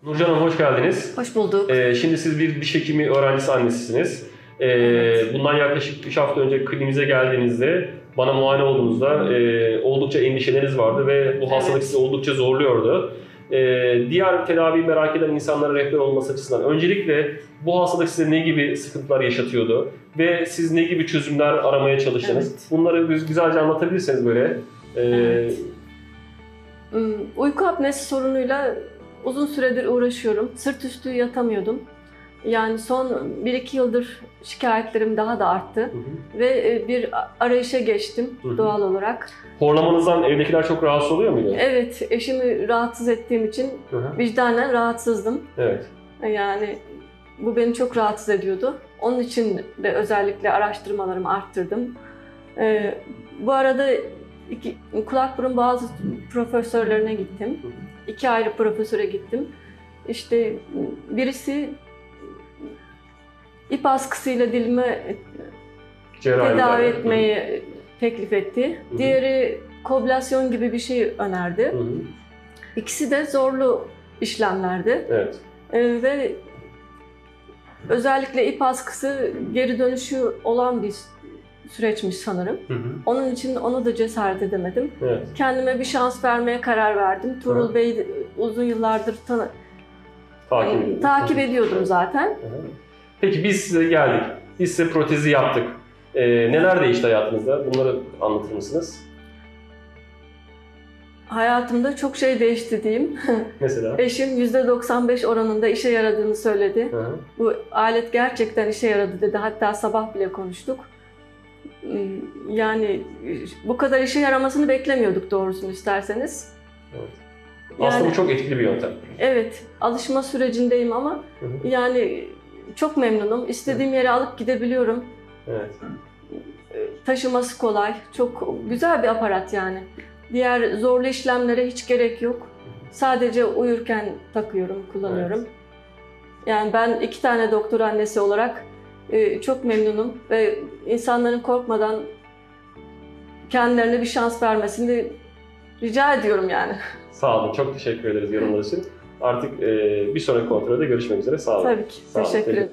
Nurcan Hanım hoş geldiniz. Hoş bulduk. Şimdi siz bir diş hekimi öğrencisi annesisiniz. Evet. Bundan yaklaşık 3 hafta önce kliniğimize geldiğinizde bana muayene olduğunuzda oldukça endişeleriniz vardı ve bu hastalık sizi oldukça zorluyordu. Diğer tedaviyi merak eden insanlara rehber olması açısından öncelikle bu hastalık size ne gibi sıkıntılar yaşatıyordu ve siz ne gibi çözümler aramaya çalıştınız? Evet. Bunları güzelce anlatabilirseniz böyle. Evet. Uyku apnesi sorunuyla uzun süredir uğraşıyorum. Sırt üstü yatamıyordum. Yani son 1-2 yıldır şikayetlerim daha da arttı. Ve bir arayışa geçtim doğal olarak. Horlamanızdan evdekiler çok rahatsız oluyor muydu? Evet, eşimi rahatsız ettiğim için vicdanen rahatsızdım. Evet. Yani bu beni çok rahatsız ediyordu. Onun için de özellikle araştırmalarımı arttırdım. Bu arada kulak burun boğaz profesörlerine gittim. 2 ayrı profesöre gittim. İşte birisi ip askısıyla dilime tedavi etmeyi teklif etti. Diğeri koblasyon gibi bir şey önerdi. İkisi de zorlu işlemlerdi. Evet. Ve özellikle ip askısı geri dönüşü olan bir süreçmiş sanırım. Onun için onu da cesaret edemedim. Evet. Kendime bir şans vermeye karar verdim. Tuğrul Bey'i uzun yıllardır takip ediyordum zaten. Peki biz size geldik. Biz size protezi yaptık. Neler değişti hayatınızda? Bunları anlatır mısınız? Hayatımda çok şey değişti diyeyim. Mesela? Eşim %95 oranında işe yaradığını söyledi. Bu alet gerçekten işe yaradı dedi. Hatta sabah bile konuştuk. Yani bu kadar işe yaramasını beklemiyorduk doğrusunu isterseniz. Evet. Aslında bu çok etkili bir yöntem. Evet, alışma sürecindeyim ama yani çok memnunum. İstediğim yere alıp gidebiliyorum. Evet. Taşıması kolay, çok güzel bir aparat yani. Diğer zorlu işlemlere hiç gerek yok. Sadece uyurken takıyorum, kullanıyorum. Evet. Yani ben 2 tane doktor annesi olarak çok memnunum ve insanların korkmadan kendilerine bir şans vermesini rica ediyorum yani. Sağ olun, çok teşekkür ederiz yorumlar için. Artık bir sonraki kontrolde görüşmek üzere. Sağ olun. Tabii ki, teşekkür ederim.